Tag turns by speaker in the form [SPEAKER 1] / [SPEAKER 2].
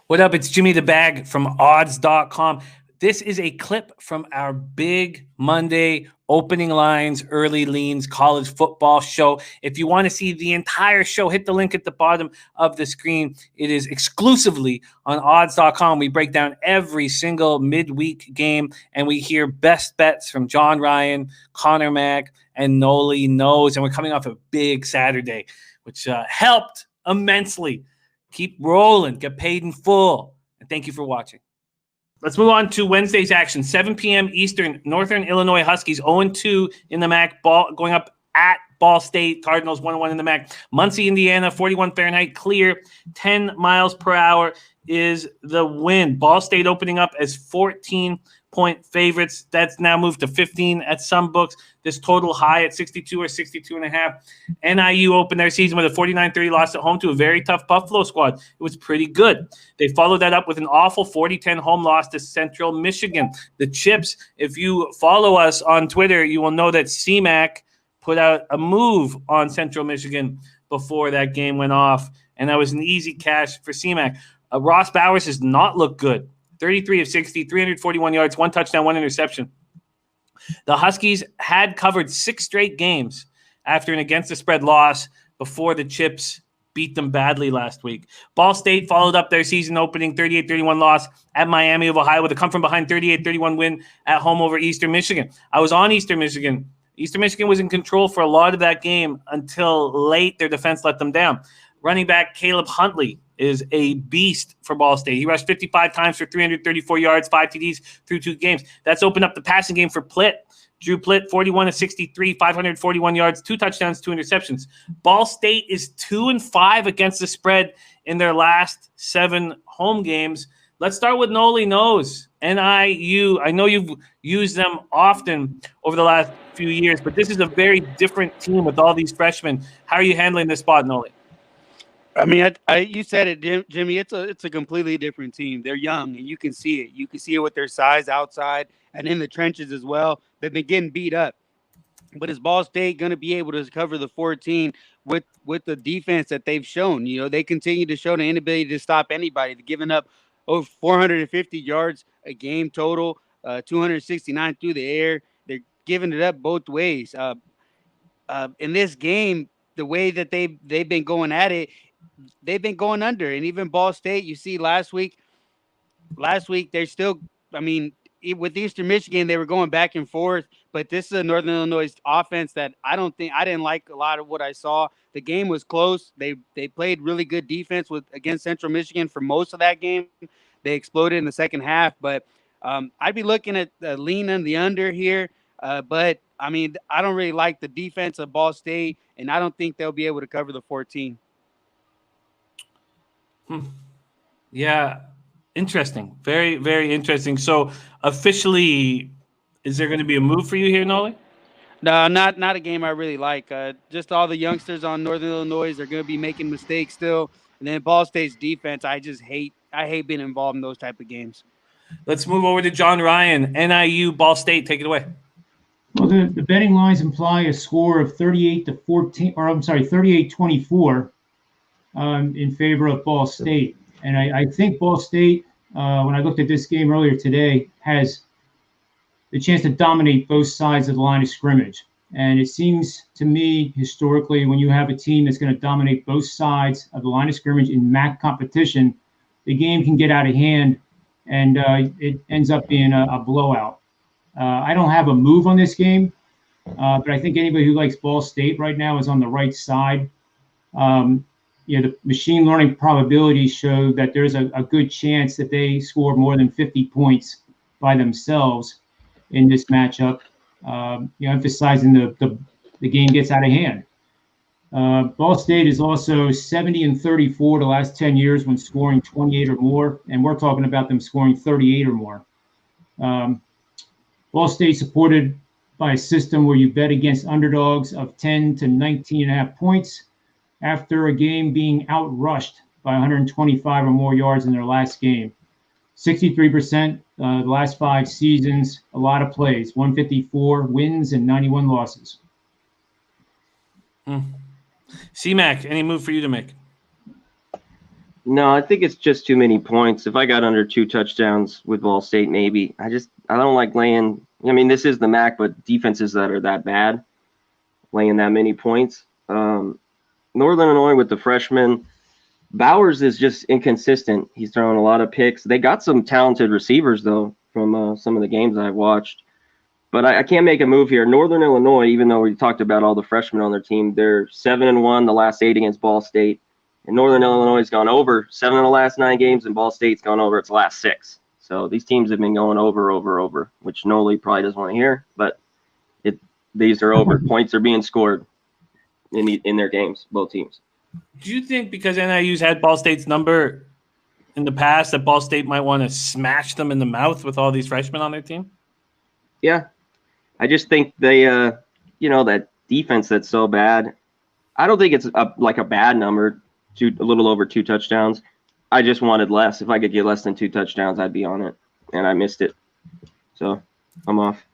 [SPEAKER 1] What up? It's Jimmy the Bag from odds.com. This is a clip from our big Monday opening lines, early leans college football show. If you want to see the entire show, hit the link at the bottom of the screen. It is exclusively on odds.com. We break down every single midweek game and we hear best bets from John Ryan, Connor Mack, and Noli Knows. And we're coming off a big Saturday, which helped immensely. Keep rolling. Get paid in full. And thank you for watching. Let's move on to Wednesday's action. 7 p.m. Eastern, Northern Illinois Huskies 0-2 in the MAC. Going up at Ball State. Cardinals 1-1 in the MAC. Muncie, Indiana, 41 Fahrenheit, clear. 10 miles per hour is the wind. Ball State opening up as 14-point favorites. That's now moved to 15 at some books. This total high at 62 or 62.5. NIU opened their season with a 49-30 loss at home to a very tough Buffalo squad. It was pretty good. They followed that up with an awful 40-10 home loss to Central Michigan. The Chips, if you follow us on Twitter, you will know that CMAC put out a move on Central Michigan before that game went off, and that was an easy cash for CMAC. Ross Bowers has not looked good. 33 of 60, 341 yards, 1 touchdown, 1 interception. The Huskies had covered 6 straight games after an against-the-spread loss before the Chips beat them badly last week. Ball State followed up their season-opening 38-31 loss at Miami of Ohio with a come-from-behind 38-31 win at home over Eastern Michigan. I was on Eastern Michigan. Eastern Michigan was in control for a lot of that game until late. Their defense let them down. Running back Caleb Huntley is a beast for Ball State. He rushed 55 times for 334 yards, 5 TDs through 2 games. That's opened up the passing game for Plitt. Drew Plitt, 41 of 63, 541 yards, 2 touchdowns, 2 interceptions. Ball State is 2-5 against the spread in their last 7 home games. Let's start with Noli Knows. NIU. I know you've used them often over the last few years, but this is a very different team with all these freshmen. How are you handling this spot, Noli?
[SPEAKER 2] I mean, you said it, Jimmy. It's a completely different team. They're young, and you can see it. You can see it with their size outside and in the trenches as well. They've been getting beat up. But is Ball State going to be able to cover the 14 with the defense that they've shown? You know, they continue to show the inability to stop anybody. They're giving up over 450 yards a game total, 269 through the air. They're giving it up both ways. In this game, the way that they've been going at it, they've been going under. And even Ball State, you see last week, they're still, I mean, with Eastern Michigan, they were going back and forth. But this is a Northern Illinois offense that I didn't like a lot of what I saw. The game was close. They played really good defense against Central Michigan for most of that game. They exploded in the second half. But I'd be looking at the lean and the under here. But, I mean, I don't really like the defense of Ball State, and I don't think they'll be able to cover the 14.
[SPEAKER 1] Yeah, interesting. Very, very interesting. So officially, is there going to be a move for you here, Noli?
[SPEAKER 2] No, not a game I really like. Just all the youngsters on Northern Illinois are going to be making mistakes still. And then Ball State's defense, I hate being involved in those type of games.
[SPEAKER 1] Let's move over to John Ryan. NIU, Ball State, take it away.
[SPEAKER 3] Well, the betting lines imply a score of 38-24 in favor of Ball State. And I think Ball State, when I looked at this game earlier today, has the chance to dominate both sides of the line of scrimmage. And it seems to me, historically, when you have a team that's going to dominate both sides of the line of scrimmage in MAC competition, the game can get out of hand, and it ends up being a blowout. I don't have a move on this game, but I think anybody who likes Ball State right now is on the right side. The machine learning probabilities show that there's a good chance that they score more than 50 points by themselves in this matchup, emphasizing the game gets out of hand. Ball State is also 70-34 the last 10 years when scoring 28 or more, and we're talking about them scoring 38 or more. Ball State supported by a system where you bet against underdogs of 10 to 19.5 points after a game being outrushed by 125 or more yards in their last game. 63% the last 5 seasons, a lot of plays, 154 wins and 91 losses.
[SPEAKER 1] CMAC, any move for you to make?
[SPEAKER 4] No, I think it's just too many points. If I got under 2 touchdowns with Ball State, maybe. I don't like laying. I mean, this is the MAC, but defenses that are that bad, laying that many points. Northern Illinois with the freshman, Bowers is just inconsistent. He's throwing a lot of picks. They got some talented receivers, though, from some of the games I've watched. But I can't make a move here. Northern Illinois, even though we talked about all the freshmen on their team, they're 7-1 the last 8 against Ball State. And Northern Illinois has gone over 7 of the last 9 games, and Ball State's gone over its last 6. So these teams have been going over, which Noli probably doesn't want to hear, but these are over. Points are being scored in their games, both teams.
[SPEAKER 1] Do you think because NIU's had Ball State's number in the past that Ball State might want to smash them in the mouth with all these freshmen on their team?
[SPEAKER 4] Yeah. I just think they, that defense that's so bad, I don't think it's a bad number, a little over 2 touchdowns. I just wanted less. If I could get less than 2 touchdowns, I'd be on it, and I missed it. So I'm off.